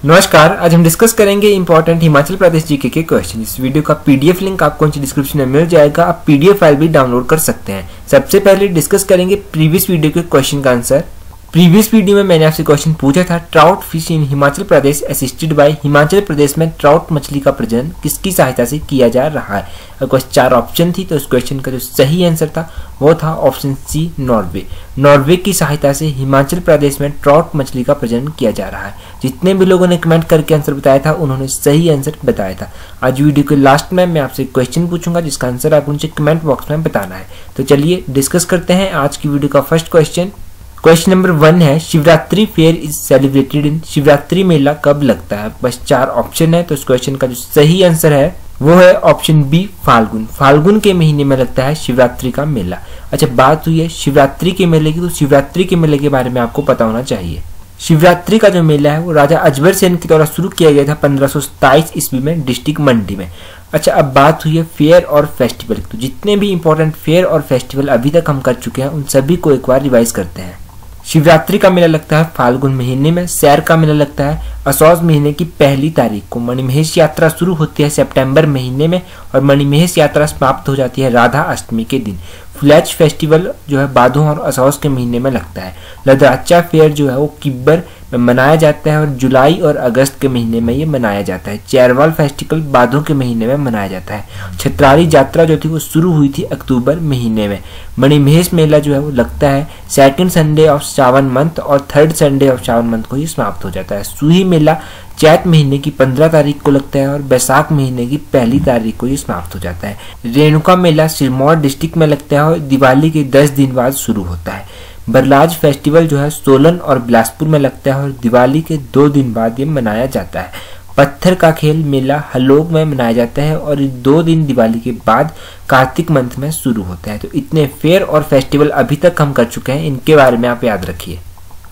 नमस्कार, आज हम डिस्कस करेंगे इंपॉर्टेंट हिमाचल प्रदेश जीके के क्वेश्चन। इस वीडियो का पीडीएफ लिंक आपको नीचे डिस्क्रिप्शन में मिल जाएगा। आप पीडीएफ फाइल भी डाउनलोड कर सकते हैं। सबसे पहले डिस्कस करेंगे प्रीवियस वीडियो के क्वेश्चन का आंसर। प्रीवियस वीडियो में मैंने आपसे क्वेश्चन पूछा था, trout fish in Himachal Pradesh assisted by, Himachal Pradesh में ट्राउट मछली का प्रजनन किसकी सहायता से किया जा रहा है। अगर 4 ऑप्शन थी तो उस क्वेश्चन का जो सही आंसर था वो था ऑप्शन सी, नॉर्वे। नॉर्वे की सहायता से हिमाचल प्रदेश में ट्राउट मछली का प्रजनन किया जा रहा है। जितने भी लोगों ने कमेंट करके आंसर बताया था उन्होंने सही आंसर बताया था। आज वीडियो के लास्ट में मैं आपसे क्वेश्चन पूछूंगा जिसका आंसर आपको नीचे कमेंट बॉक्स में बताना है। तो चलिए डिस्कस करते हैं आज की वीडियो का फर्स्ट क्वेश्चन। क्वेश्चन नंबर 1 है, Shivratri fair is celebrated in, Shivratri मेला कब लगता है। बस 4 ऑप्शन है तो इस क्वेश्चन का जो सही आंसर है वो है ऑप्शन बी, फाल्गुन। फाल्गुन के महीने में लगता है शिवरात्रि का मेला। अच्छा, बात हुई है शिवरात्रि के मेले की, तो शिवरात्रि के मेले के बारे में आपको पता होना चाहिए। शिवरात्रि का जो मेला है वो राजा अजबर सेन के द्वारा शुरू किया गया था 1527 ईस्वी में डिस्ट्रिक्ट मंडी में। अच्छा, अब बात हुई है फेयर और फेस्टिवल। तो जितने भी इंपॉर्टेंट फेयर और फेस्टिवल अभी तक हम कर चुके हैं उन सभी को एक बार रिवाइज करते हैं। शिवरात्रि का मेला लगता है फाल्गुन महीने में। सैर का मेला लगता है असौज महीने की 1 तारीख को। मणिमहेश यात्रा शुरू होती है सितंबर महीने में और मणिमहेश यात्रा समाप्त हो जाती है राधा अष्टमी के दिन। फ्लैच फेस्टिवल जो है बाधों और असौज के महीने में लगता है। लद्दाचा फेयर जो है वो किब्बर में मनाया जाता है और जुलाई और अगस्त के महीने में ये मनाया जाता है। चैरवाल फेस्टिवल बाधों के महीने में मनाया जाता है। छत्रारी यात्रा जो थी वो शुरू हुई थी अक्टूबर महीने में। मणिमहेश मेला जो है वो लगता है 2nd संडे ऑफ सावन मंथ और 3rd संडे ऑफ सावन मंथ को ये समाप्त हो जाता है। सूही मेला चैत महीने की 15 तारीख को लगता है और बैसाख महीने की 1 तारीख को ये समाप्त हो जाता है। रेणुका मेला सिरमौर डिस्ट्रिक्ट में लगता है और दिवाली के 10 दिन बाद शुरू होता है। बरलाज फेस्टिवल जो है सोलन और बिलासपुर में लगता है और दिवाली के 2 दिन बाद ये मनाया जाता है। पत्थर का खेल मेला हलोग में मनाया जाता है और 2 दिन दिवाली के बाद कार्तिक मंथ में शुरू होता है। तो इतने फेयर और फेस्टिवल अभी तक हम कर चुके हैं, इनके बारे में आप याद रखिए।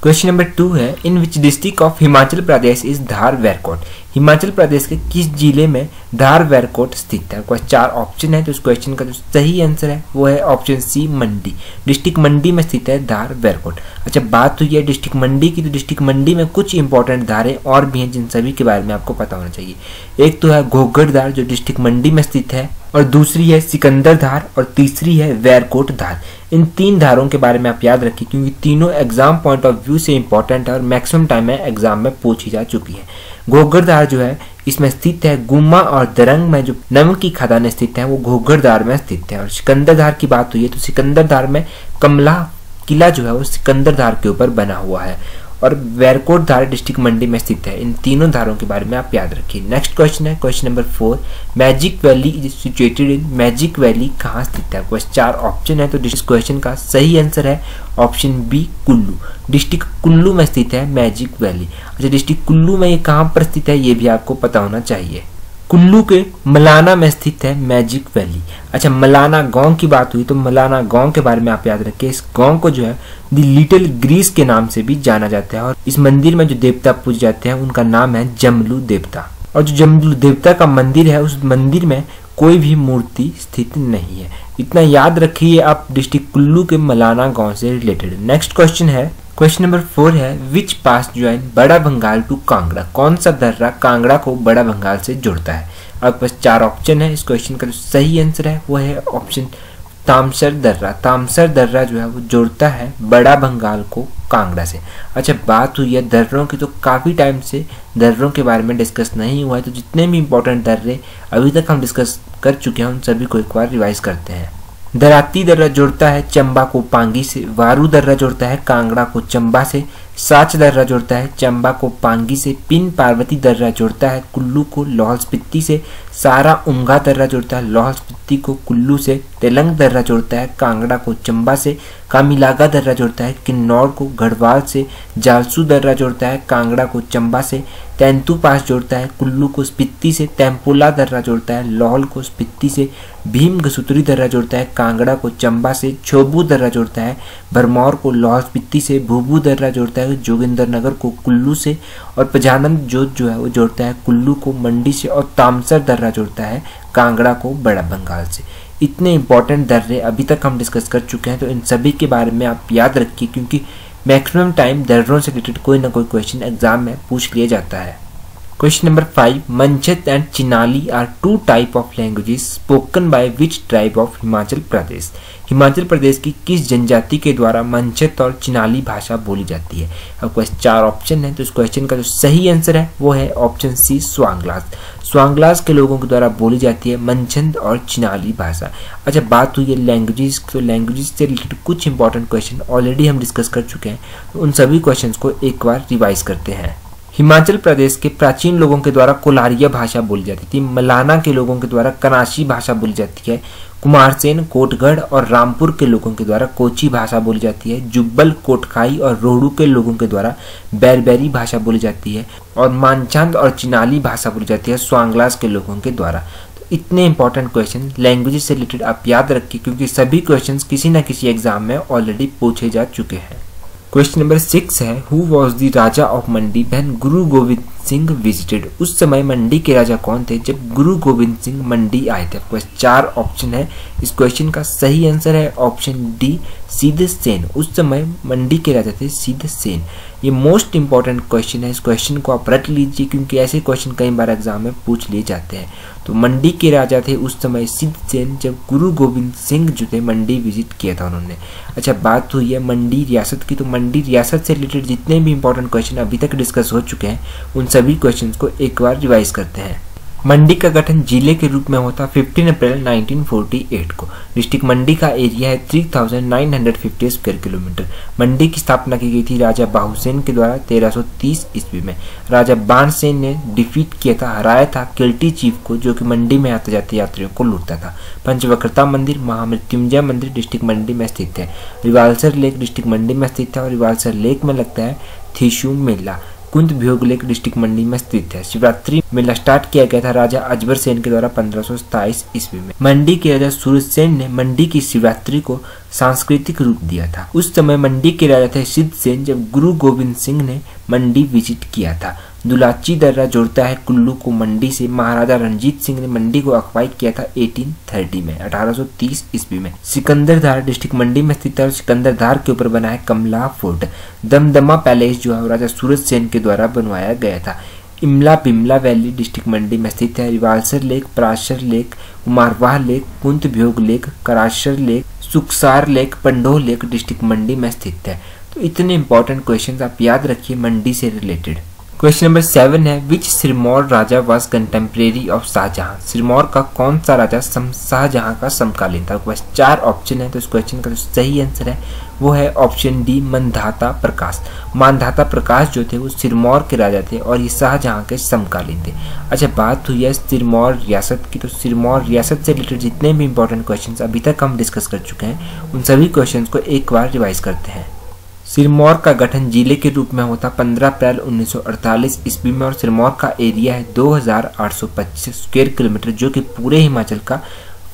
क्वेश्चन नंबर 2 है, in which district of Himachal Pradesh is Dhar Verkot. Himachal Pradesh के किस जिले में धार वेरकोट स्थित है। कोई 4 ऑप्शन है तो इस क्वेश्चन का जो सही आंसर है वो है ऑप्शन सी, मंडी। डिस्ट्रिक्ट मंडी में स्थित है धार वेरकोट। अच्छा, बात हुई है डिस्ट्रिक्ट मंडी की, तो डिस्ट्रिक्ट मंडी में कुछ इंपॉर्टेंट धारें और भी हैं जिन सभी के बारे में आपको पता होना चाहिए। एक तो है घोघर धार जो डिस्ट्रिक्ट मंडी में स्थित है, और दूसरी है सिकंदर धार और तीसरी है वेरकोट धार। इन 3 धारों के बारे में आप याद रखिए क्योंकि तीनों एग्जाम पॉइंट ऑफ व्यू से इंपॉर्टेंट है और मैक्सिमम टाइम में एग्जाम में पूछी जा चुकी है। घोघर धार जो है इसमें स्थित है गुम्मा और दरंग में जो नमक की खदानें स्थित है वो घोघर धार में स्थित है। और सिकंदर धार की बात हुई है तो सिकंदर धार में कमला किला जो है वो सिकंदर धार के ऊपर बना हुआ है और वेरकोट धार डिस्ट्रिक्ट मंडी में स्थित है। इन तीनों धारों के बारे में आप याद रखिए। नेक्स्ट क्वेश्चन है question number 4, magic valley is situated in, magic valley कहाँ स्थित है। क्वेश्चन 4 ऑप्शन है तो इस क्वेश्चन का सही आंसर है option B, Kullu. District Kullu में स्थित है मैजिक वैली। अच्छा, डिस्ट्रिक्ट कुल्लू में ये कहाँ पर स्थित है ये भी आपको पता होना चाहिए। कुल्लू के मलाना में स्थित है मैजिक वैली। अच्छा, मलाना गांव की बात हुई तो मलाना गांव के बारे में आप याद रखिए। इस गांव को जो है द लिटिल ग्रीस के नाम से भी जाना जाता है और इस मंदिर में जो देवता पूजे जाते हैं उनका नाम है जमलू देवता। और जो जमलू देवता का मंदिर है उस मंदिर में कोई भी मूर्ति स्थित नहीं है। इतना याद रखिए आप डिस्ट्रिक्ट कुल्लू के मलाना गाँव से रिलेटेड। नेक्स्ट क्वेश्चन है क्वेश्चन नंबर 4 है, विच पास ज्वाइन बड़ा बंगाल टू कांगड़ा। कौन सा दर्रा कांगड़ा को बड़ा बंगाल से जोड़ता है। अब बस 4 ऑप्शन है। इस क्वेश्चन का जो सही आंसर है वो है ऑप्शन तामसर दर्रा। तामसर दर्रा जो है वो जोड़ता है बड़ा बंगाल को कांगड़ा से। अच्छा, बात हुई है दर्रों की तो काफ़ी टाइम से दर्रों के बारे में डिस्कस नहीं हुआ है, तो जितने भी इंपॉर्टेंट दर्रे अभी तक हम डिस्कस कर चुके हैं उन सभी को एक बार रिवाइज करते हैं। दराती दर्रा जोड़ता है चंबा को पांगी से। वारू दर्रा जोड़ता है कांगड़ा को चंबा से। साच दर्रा जोड़ता है चंबा को पांगी से। पिन पार्वती दर्रा जोड़ता है कुल्लू को लाहौल स्पीति से। सारा उंगा दर्रा जोड़ता है लाहौल स्पीति को कुल्लू से। तेलंग दर्रा जोड़ता है कांगड़ा को चंबा से। कामिलागा दर्रा जोड़ता है किन्नौर को गढ़वाल से। जालसू दर्रा जोड़ता है कांगड़ा को चंबा से। तेंतु पास जोड़ता है कुल्लू को स्पीति से। तेम्पोला दर्रा जोड़ता है लाहौल को स्पीति से। भीम घसुतरी दर्रा जोड़ता है कांगड़ा को चंबा से। छोबू दर्रा जोड़ता है भरमौर को लाहौल स्पीति से। भूबू दर्रा जोड़ता है जोगिंदरनगर को कुल्लू से। और पजानंद जोत जो है वो जोड़ता है कुल्लू को मंडी से। और तामसर दर्रा जोड़ता है कांगड़ा को बड़ा बंगाल से। इतने इंपॉर्टेंट दर्रे अभी तक हम डिस्कस कर चुके हैं तो इन सभी के बारे में आप याद रखिए क्योंकि मैक्सिमम टाइम दर्रों से रिलेटेड कोई ना कोई क्वेश्चन एग्जाम में पूछ लिया जाता है। Question number 5, Manchat and Chinali are two type of languages spoken by which tribe of Himachal Pradesh. Himachal Pradesh की किस जनजाति के द्वारा मंचत और चिनाली भाषा बोली जाती है। अब 4 ऑप्शन है, तो इस क्वेश्चन का जो सही आंसर है वो है ऑप्शन सी, स्वांगलास। स्वांगलास के लोगों के द्वारा बोली जाती है मंचत और चिनाली भाषा। अच्छा, बात हुई है लैंग्वेजेस, तो लैंग्वेजेस से रिलेटेड कुछ इंपॉर्टेंट क्वेश्चन ऑलरेडी हम डिस्कस कर चुके हैं, तो उन सभी क्वेश्चन को एक बार रिवाइज करते हैं। हिमाचल प्रदेश के प्राचीन लोगों के द्वारा कोलारिया भाषा बोली जाती थी। मलाना के लोगों के द्वारा कनाशी भाषा बोली जाती है। कुमारसेन, कोटगढ़ और रामपुर के लोगों के द्वारा कोची भाषा बोली जाती है। जुब्बल, कोटखाई और रोहडू के लोगों के द्वारा बैरबैरी भाषा बोली जाती है। और मानचंद और चिनाली भाषा बोली जाती है स्वांगलास के लोगों के द्वारा। तो इतने इंपॉर्टेंट क्वेश्चन लैंग्वेज से रिलेटेड आप याद रखिए, क्योंकि सभी क्वेश्चन किसी न किसी एग्जाम में ऑलरेडी पूछे जा चुके हैं। क्वेश्चन नंबर 6 है, who was the Raja of Mandi when Guru Govind Singh visited. उस समय मंडी के राजा कौन थे जब गुरु गोविंद सिंह मंडी आए थे। आपको 4 ऑप्शन है, इस क्वेश्चन का सही आंसर है ऑप्शन डी, सिद्ध सेन। उस समय मंडी के राजा थे सिद्ध सेन। ये मोस्ट इंपॉर्टेंट क्वेश्चन है, इस क्वेश्चन को आप रट लीजिए, क्योंकि ऐसे क्वेश्चन कई बार एग्जाम में पूछ लिए जाते हैं। तो मंडी के राजा थे उस समय सिद्ध सेन, जब गुरु गोविंद सिंह जो थे मंडी विजिट किया था उन्होंने। अच्छा, बात हुई है मंडी रियासत की, तो मंडी रियासत से रिलेटेड जितने भी इंपॉर्टेंट क्वेश्चन अभी तक डिस्कस हो चुके हैं उन सभी क्वेश्चंस को एक बार रिवाइज करते हैं। मंडी का गठन जिले के रूप में होता 15 अप्रैल 1948 को। डिस्ट्रिक्ट मंडी का एरिया है 3950 स्क्वायर किलोमीटर। मंडी की स्थापना की गई थी राजा बाहुसेन के द्वारा 1330 ईस्वी में। राजा बाणसेन ने डिफीट किया था, हराया था किल्टी चीफ को, जो कि मंडी में आते जाते यात्रियों को लूटता था। पंचवक्रता मंदिर, महामृत्युंजय मंदिर डिस्ट्रिक्ट मंडी में स्थित है। रिवालसर लेक डिस्ट्रिक्ट मंडी में स्थित है और रिवालसर लेक में लगता है थिशु मेला। कुंत भ्योग लेक डिस्ट्रिक्ट मंडी में स्थित है। शिवरात्रि मेला स्टार्ट किया गया था राजा अजबर सेन के द्वारा 1527 ईस्वी में। मंडी के राजा सूरज सेन ने मंडी की शिवरात्रि को सांस्कृतिक रूप दिया था। उस समय मंडी के राजा थे सिद्ध सेन, जब गुरु गोविंद सिंह ने मंडी विजिट किया था। दुलाची दर्रा जोड़ता है कुल्लू को मंडी से। महाराजा रणजीत सिंह ने मंडी को अक्वायर किया था 1830 में, 1830 ईस्वी में। सिकंदरधार डिस्ट्रिक्ट मंडी में स्थित है और सिकंदरधार के ऊपर बना है कमला फोर्ट। दमदमा पैलेस जो है राजा सूरज सेन के द्वारा बनवाया गया था। इमला बिमला वैली डिस्ट्रिक्ट मंडी में स्थित है। Rewalsar lake, Parashar lake, Kumarwah lake, Kunt Bhyog lake, Karashar lake, Sukhsar lake, Pandoh lake district Mandi में स्थित है। तो इतने इंपॉर्टेंट क्वेश्चन आप याद रखिए मंडी से रिलेटेड। क्वेश्चन नंबर 7 है, which Sirmaur raja was contemporary of Shah Jahan. Sirmaur का कौन सा राजा शाहजहां का समकालीन था। बस 4 ऑप्शन है, तो इस क्वेश्चन का जो सही आंसर है वो है ऑप्शन डी, मानधाता प्रकाश। मानधाता प्रकाश जो थे वो सिरमौर के राजा थे और ये शाहजहां के समकालीन थे। अच्छा, बात हुई है सिरमौर रियासत की, तो सिरमौर रियासत से रिलेटेड जितने भी इंपॉर्टेंट क्वेश्चन अभी तक हम डिस्कस कर चुके हैं उन सभी क्वेश्चन को एक बार रिवाइज करते हैं। सिरमौर का गठन जिले के रूप में होता 15 अप्रैल 1948 ईस्वी में और सिरमौर का एरिया है 2825 स्क्वायर किलोमीटर, जो कि पूरे हिमाचल का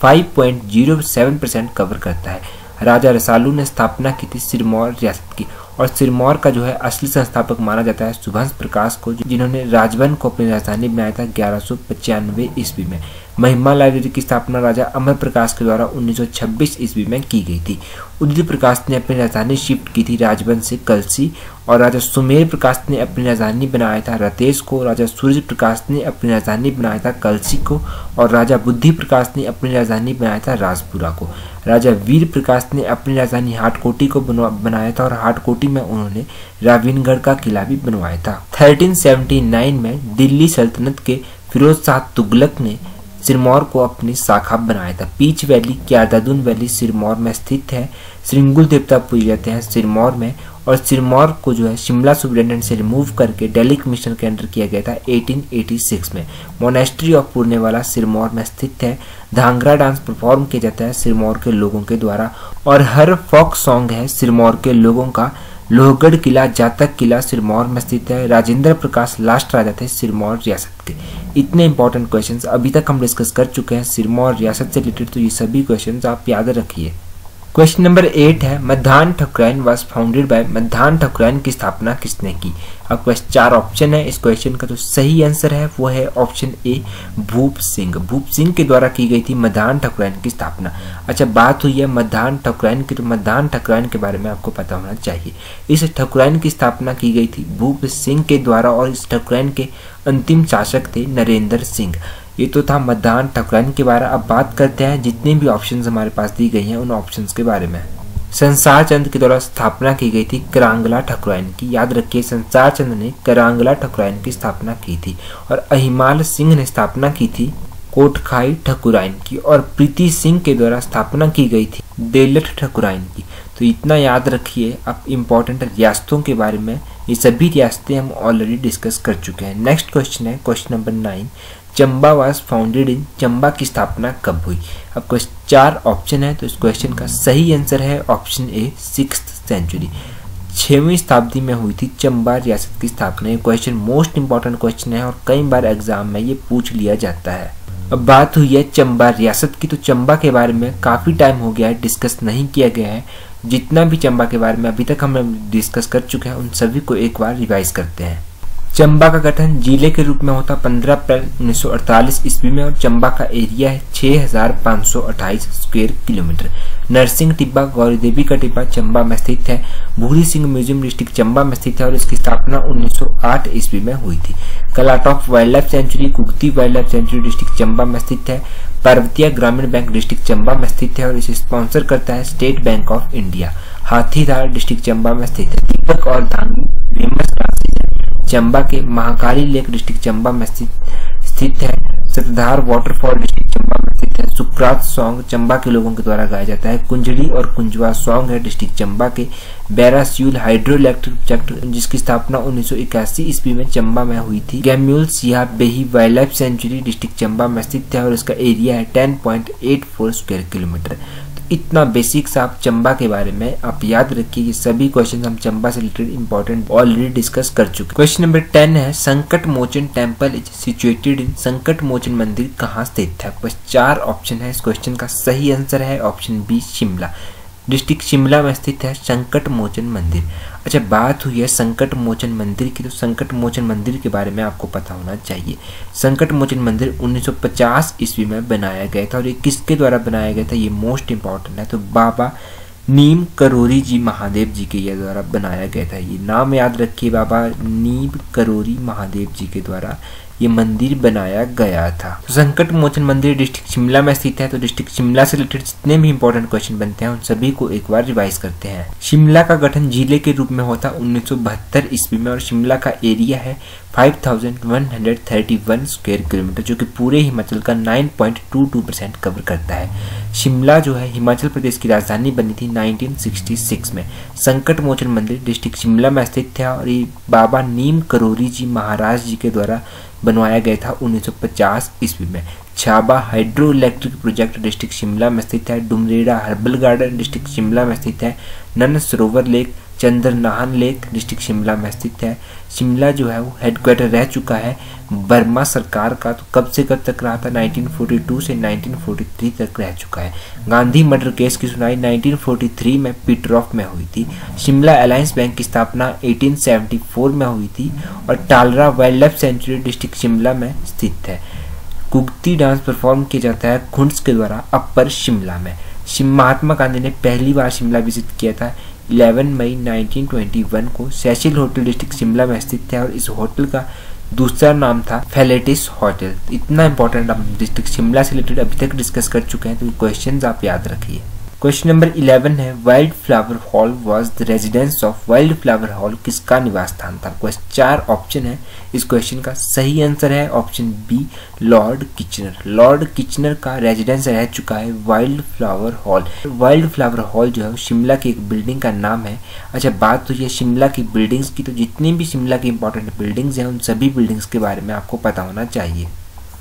5.07% कवर करता है। राजा रसालू ने स्थापना की थी सिरमौर रियासत की और सिरमौर का जो है असली संस्थापक माना जाता है सुभंस प्रकाश को, जिन्होंने राजवन को अपनी राजधानी बनाया था 1195 ईस्वी में। महिमा लाइब्रेरी की स्थापना राजा अमर प्रकाश के द्वारा 1926 ईस्वी में की गई थी। उदित प्रकाश ने अपनी राजधानी शिफ्ट की थी राजवन से कलसी और राजा सुमेर प्रकाश ने अपनी राजधानी बनाया था रतेश को। राजा सूर्य प्रकाश ने अपनी राजधानी बनाया था कलसी को और राजा बुद्धि प्रकाश ने अपनी राजधानी बनाया था राजपुरा को। राजा वीर प्रकाश ने अपनी राजधानी हाटकोटी को बनाया था और हाटकोटी में उन्होंने राविनगढ़ का किला भी बनवाया था। 1379 में दिल्ली सल्तनत के फिरोज शाह तुगलक ने सिरमौर को अपनी शाखा बनाया था। पीच वैली, क्यारदादुन वैली सिरमौर में स्थित है। श्रृंगुल देवता पूजे जाते हैं सिरमौर में और सिरमौर को जो है शिमला सुपरिटेंडेंट से रिमूव करके दिल्ली कमिश्नर के अंडर किया गया था 1886 में। मोनेस्ट्री ऑफ पुरनेवाला सिरमौर में स्थित है। धांगरा डांस परफॉर्म किया जाता है सिरमौर के लोगों के द्वारा और हर फोक सॉन्ग है सिरमौर के लोगों का। लोहगढ़ किला, जातक किला सिरमौर में स्थित है। राजेंद्र प्रकाश लास्ट राजा थे सिरमौर रियासत के। इतने इंपॉर्टेंट क्वेश्चंस अभी तक हम डिस्कस कर चुके हैं सिरमौर रियासत से रिलेटेड, तो ये सभी क्वेश्चंस आप याद रखिए। क्वेश्चन नंबर 8 है मध्यान्ह ठाकुरायन वाज फाउंडेड बाय, मध्यान्ह ठाकुरायन की स्थापना किसने की। अब क्वेश्चन 4 ऑप्शन है इस क्वेश्चन का, तो सही आंसर है वो है ऑप्शन ए भूप सिंह। भूप सिंह के द्वारा की गई थी मध्यान्ह ठाकुरायन की स्थापना। अच्छा, बात हुई है मध्यान्ह ठाकुरायन की, तो मध्यान्ह ठाकुरायन के बारे में आपको पता होना चाहिए। इस ठाकुरायन की स्थापना की गई थी भूप सिंह के द्वारा और इस ठाकुरायन के अंतिम शासक थे नरेंद्र सिंह। ये तो था मध्यान्ह ठाकुरायन के बारे। अब बात करते हैं जितने भी ऑप्शंस हमारे पास दी गई हैं उन ऑप्शंस के बारे में। संसार चंद के द्वारा स्थापना की गई थी करांगला ठाकुरायन की। याद रखिए संसार चंद ने करांगला ठाकुरायन की स्थापना की थी और अहिमाल सिंह ने स्थापना की थी कोटखाई ठाकुरायन की और प्रीति सिंह के द्वारा स्थापना की गई थी देलठ ठाकुरायन की। तो इतना याद रखिए। अब इम्पोर्टेंट रियासतों के बारे में, ये सभी रियासतें हम ऑलरेडी डिस्कस कर चुके हैं। नेक्स्ट क्वेश्चन है question number 9, Chamba was founded in, Chamba की स्थापना कब हुई। अब क्वेश्चन 4 ऑप्शन है, तो इस क्वेश्चन का सही आंसर है ऑप्शन ए 6th सेंचुरी, 6वीं शताब्दी में हुई थी चंबा रियासत की स्थापना। ये क्वेश्चन मोस्ट इंपॉर्टेंट क्वेश्चन है और कई बार एग्जाम में ये पूछ लिया जाता है। अब बात हुई है चंबा रियासत की, तो चंबा के बारे में काफ़ी टाइम हो गया है, डिस्कस नहीं किया गया है। जितना भी चंबा के बारे में अभी तक हम डिस्कस कर चुके हैं उन सभी को एक बार रिवाइज करते हैं। चंबा का गठन जिले के रूप में होता 15 अप्रैल 1948 ईस्वी में और चंबा का एरिया है 6528 स्क्वायर किलोमीटर। नरसिंह टिब्बा गौरी देवी का टिब्बा चंबा में स्थित है। भूरी सिंह म्यूजियम डिस्ट्रिक्ट चंबा में स्थित है और इसकी स्थापना 1908 ईस्वी में हुई थी। Kalatop wild life sanctuary Kugti wild life sanctuary district Chamba में स्थित है। पर्वतीय ग्रामीण बैंक डिस्ट्रिक्ट चंबा में स्थित है और इसे स्पॉन्सर करता है state bank of India. Hathidhar district Chamba में स्थित है। दीपक और धानी फेमस क्लासेस है चंबा के। महाकाली लेक डिस्ट्रिक्ट चंबा में स्थित है। सतधार वाटरफॉल डिस्ट्रिक्ट चंबा में स्थित है। सुप्रात सॉन्ग चंबा के लोगों के द्वारा गाया जाता है। कुंजड़ी और कुंजवा सॉन्ग है डिस्ट्रिक्ट चंबा के। बैरास्यूल हाइड्रो इलेक्ट्रिक प्रोजेक्ट जिसकी स्थापना 1981 ईस्वी में चंबा में हुई थी। गैम्यूल सिया बेही wild life sanctuary district Chamba में स्थित है और इसका एरिया है 10.84 स्क्वायर किलोमीटर। इतना बेसिक सा आप चंबा के बारे में आप याद रखिए। ये सभी क्वेश्चन हम चंबा से रिलेटेड इंपॉर्टेंट ऑलरेडी डिस्कस कर चुके हैं। क्वेश्चन नंबर 10 है संकट मोचन टेम्पल इज सिचुएटेड इन, संकट मोचन मंदिर कहाँ स्थित है। बस 4 ऑप्शन है। इस क्वेश्चन का सही आंसर है option B Shimla district Shimla में स्थित है संकट मोचन मंदिर। अच्छा, बात हुई है संकट मोचन मंदिर की, तो संकट मोचन मंदिर के बारे में आपको पता होना चाहिए। संकट मोचन मंदिर 1950 ईस्वी में बनाया गया था और ये किसके द्वारा बनाया गया था, ये मोस्ट इंपॉर्टेंट है। तो बाबा नीम करोरी जी महादेव जी के द्वारा बनाया गया था। ये नाम याद रखिए, बाबा नीम करोरी महादेव जी के द्वारा ये मंदिर बनाया गया था। तो संकट मोचन मंदिर डिस्ट्रिक्ट शिमला में स्थित है। तो डिस्ट्रिक्ट शिमला से रिलेटेड जितने भी इंपॉर्टेंट क्वेश्चन बनते हैं उन सभी को एक बार रिवाइज करते हैं। शिमला का गठन जिले के रूप में होता 1972 ईस्वी में और शिमला का एरिया है 5131 स्क्वायर किलोमीटर जो कि पूरे हिमाचल का 9.22% कवर करता है। शिमला जो है हिमाचल प्रदेश की राजधानी बनी थी 1966 में। संकट मोचन मंदिर डिस्ट्रिक्ट शिमला में स्थित है और ये बाबा नीम करोरी जी महाराज जी के द्वारा बनवाया गया था 1950 ईस्वी में। Chhaba hydro electric project district Shimla में स्थित है। Dumreda herbal garden district Shimla में स्थित है। Nun Sarovar lake Chandranahan lake district Shimla में स्थित है। शिमला जो है वो हेडक्वार्टर रह चुका है बर्मा सरकार का। तो कब से कब तक रहा था, 1942 से 1943 तक रह चुका है। गांधी मर्डर केस की सुनवाई 1943 में पीटरऑफ में हुई थी। शिमला अलायंस बैंक की स्थापना 1874 में हुई थी और Talra wild life sanctuary district Shimla में स्थित है। कुगती डांस परफॉर्म किया जाता है खुंड्स के द्वारा अपर शिमला में। महात्मा गांधी ने पहली बार शिमला विजिट किया था 11 मई 1921 को। सैशिल होटल डिस्ट्रिक्ट शिमला में स्थित है और इस होटल का दूसरा नाम था फेलेटिस होटल। इतना इंपॉर्टेंट हम डिस्ट्रिक्ट शिमला से रिलेटेड अभी तक डिस्कस कर चुके हैं, तो क्वेश्चंस आप याद रखिए। क्वेश्चन नंबर 11 है Wild Flower hall was the residence of, wild Flower hall किसका निवास स्थान था। क्वेश्चन 4 ऑप्शन है। इस क्वेश्चन का सही आंसर है option B Lord Kitchener. Lord Kitchener का रेजिडेंस रह चुका है Wild Flower Hall. Wild Flower Hall जो है शिमला की एक बिल्डिंग का नाम है। अच्छा, बात तो ये शिमला की बिल्डिंग्स की, तो जितनी भी शिमला की इंपॉर्टेंट बिल्डिंग्स हैं उन सभी बिल्डिंग्स के बारे में आपको पता होना चाहिए।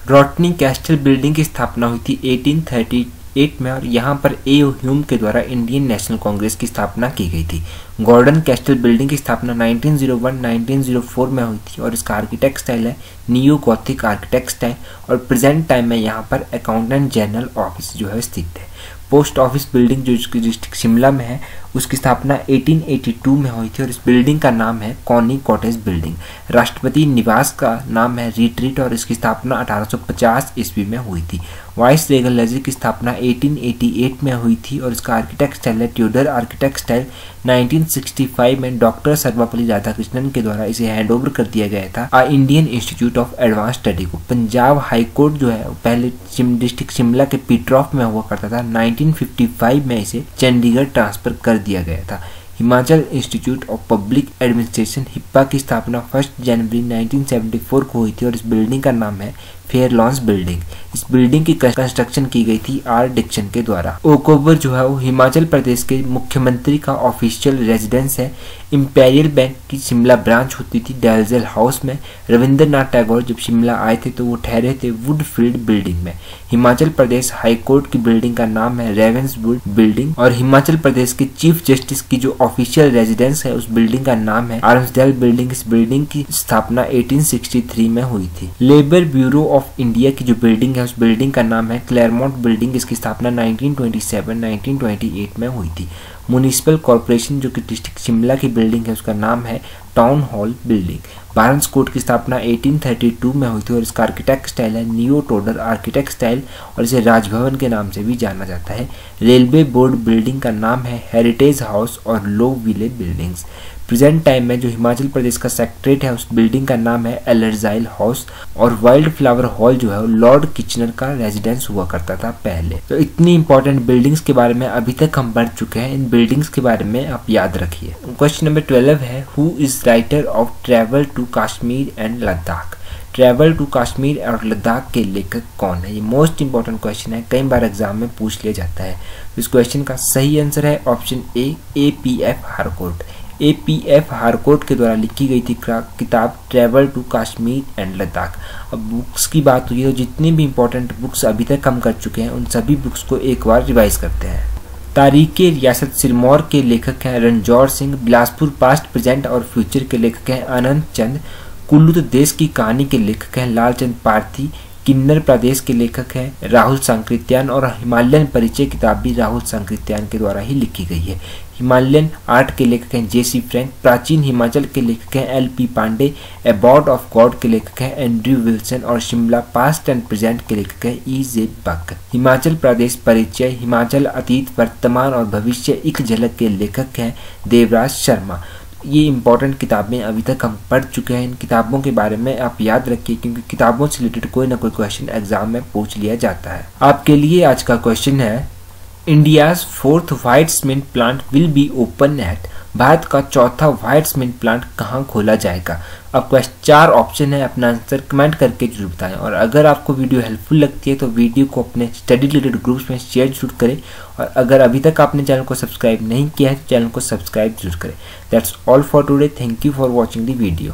रॉटनी कैस्टल बिल्डिंग की स्थापना हुई थी 1838 में और यहाँ पर ए ह्यूम के द्वारा इंडियन नेशनल कांग्रेस की स्थापना की गई थी। गॉर्डन कैस्टल बिल्डिंग की स्थापना 1901-1904 में हुई थी और इसका आर्किटेक्ट स्टाइल है नियो गॉथिक आर्किटेक्ट स्टाइल और प्रेजेंट टाइम में यहाँ पर अकाउंटेंट जनरल ऑफिस जो है स्थित है। पोस्ट ऑफिस बिल्डिंग जो डिस्ट्रिक्ट शिमला में है उसकी स्थापना 1882 में हुई थी और इस बिल्डिंग का नाम है कॉनी कॉटेज बिल्डिंग। राष्ट्रपति निवास का नाम है रिट्रीट और इसकी स्थापना 1850 ईस्वी में हुई थी। वाइस रेगल लॉज की स्थापना 1888 में हुई थी और इसका आर्किटेक्ट स्टाइल है ट्यूडर आर्किटेक्ट स्टाइल। 1965 में डॉक्टर सर्वपल्ली राधाकृष्णन के द्वारा इसे हैंडओवर कर दिया गया था Indian institute of advance study को। पंजाब हाई कोर्ट जो है पहले डिस्ट्रिक्ट शिमला के पीटरऑफ में हुआ करता था। 1955 में इसे चंडीगढ़ ट्रांसफर कर दिया गया था। Himachal Institute of Public Administration HIPA की स्थापना 1 जनवरी 1974 को हुई थी और इस बिल्डिंग का नाम है फेयर लॉन्स बिल्डिंग। इस बिल्डिंग की कंस्ट्रक्शन की गई थी आर डिक्सन के द्वारा। ओक ओवर जो है वो हिमाचल प्रदेश के मुख्यमंत्री का ऑफिशियल रेजिडेंस है। इंपीरियल बैंक की शिमला ब्रांच होती थी डैलजेल हाउस में। रविंद्रनाथ टैगोर जब शिमला आए थे तो वो ठहरे थे वुडफील्ड बिल्डिंग में। हिमाचल प्रदेश हाई कोर्ट की बिल्डिंग का नाम है रेवेंसवुड बिल्डिंग और हिमाचल प्रदेश के चीफ जस्टिस की जो ऑफिशियल रेजिडेंस है उस बिल्डिंग का नाम है आर्म्सडेल बिल्डिंग। इस बिल्डिंग की स्थापना 1863 में हुई थी। लेबर ब्यूरो ऑफ इंडिया की जो बिल्डिंग है उस बिल्डिंग का नाम है क्लेरमोंट बिल्डिंग। इसकी स्थापना 1927-1928 में हुई थी। म्युनिसिपल कॉर्पोरेशन जो कि डिस्ट्रिक्ट शिमला की बिल्डिंग है उसका नाम है टाउन हॉल बिल्डिंग। बारन्स कोर्ट की स्थापना 1832 में हुई थी और इसका आर्किटेक्ट स्टाइल है नियो टोडर आर्किटेक्ट स्टाइल और इसे राजभवन के नाम से भी जाना जाता है। रेलवे बोर्ड बिल्डिंग का नाम है हेरिटेज हाउस और लो विले बिल्डिंग्स। प्रेजेंट टाइम में जो हिमाचल प्रदेश का सेक्रेटरीट है उस बिल्डिंग का नाम है एलर्जाइल हाउस और वाइल्ड फ्लावर हॉल जो है लॉर्ड किचनर का रेजिडेंस हुआ करता था पहले। तो इतनी इंपॉर्टेंट बिल्डिंग्स के बारे में अभी तक हम पढ़ चुके हैं। इन बिल्डिंग्स के बारे में आप याद रखिए। क्वेश्चन नंबर 12 है who is writer of travel to Kashmir and Ladakh. Travel to Kashmir और लद्दाख के लेखक कौन है? ये मोस्ट इंपॉर्टेंट क्वेश्चन है, कई बार एग्जाम में पूछ लिया जाता है। इस क्वेश्चन का सही आंसर है option A APF Harcourt. APF Harcourt के द्वारा लिखी गई थी किताब travel to Kashmir and Ladakh. अब बुक्स की बात हुई तो जितनी भी इंपॉर्टेंट बुक्स अभी तक हम कर चुके हैं उन सभी बुक्स को एक बार रिवाइज करते हैं। तारीख़े रियासत सिरमौर के लेखक हैं रणजौर सिंह। बिलासपुर पास्ट प्रेजेंट और फ्यूचर के लेखक हैं अनंत चंद। कुल्लू तो देश की कहानी के लेखक हैं लालचंद पारथी। किन्नर प्रदेश के लेखक हैं राहुल सांकृत्यान और हिमालयन परिचय किताब भी राहुल सांकृत्यान के द्वारा ही लिखी गई है। हिमालयन आर्ट के लेखक हैं JC फ्रैंक। प्राचीन हिमाचल के लेखक हैं LP Pandey. Abode of God के लेखक हैं एंड्रयू विल्सन और शिमला पास्ट एंड प्रेजेंट के लेखक हैं E.J. बक। हिमाचल प्रदेश परिचय हिमाचल अतीत वर्तमान और भविष्य एक झलक के लेखक हैं देवराज शर्मा। ये इंपॉर्टेंट किताबें अभी तक हम पढ़ चुके हैं। इन किताबों के बारे में आप याद रखिए क्योंकि किताबों से रिलेटेड कोई ना कोई क्वेश्चन एग्जाम में पूछ लिया जाता है। आपके लिए आज का क्वेश्चन है India's 4th white cement plant will be open at. Bharat का चौथा व्हाइट सीमेंट प्लांट कहाँ खोला जाएगा? अब 4 ऑप्शन है, अपना आंसर कमेंट करके जरूर बताएं। और अगर आपको वीडियो हेल्पफुल लगती है तो वीडियो को अपने स्टडी रिलेटेड ग्रुप्स में शेयर जरूर करें और अगर अभी तक आपने चैनल को सब्सक्राइब नहीं किया है तो चैनल को सब्सक्राइब जरूर करें। That's all for today. Thank you for watching the video.